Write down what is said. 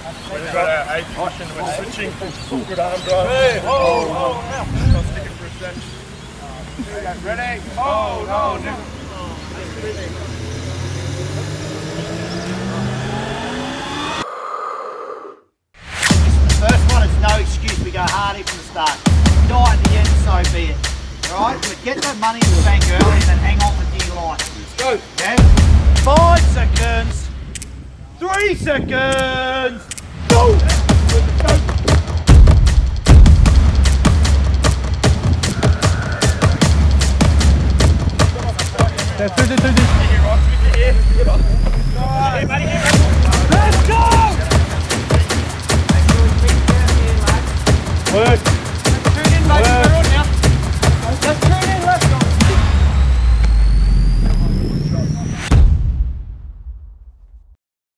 We've got our 8th caution, we're switching. Good arm drive. Hey, I'll stick it for a sec. Ready? Oh, no. The first one is no excuse, we go hardy from the start. Die at the end, so be it. Alright, but get that money in the bank early and then hang on for dear life. Let's go. Yeah? 5 seconds. 3 seconds. Go! Let's go! Work.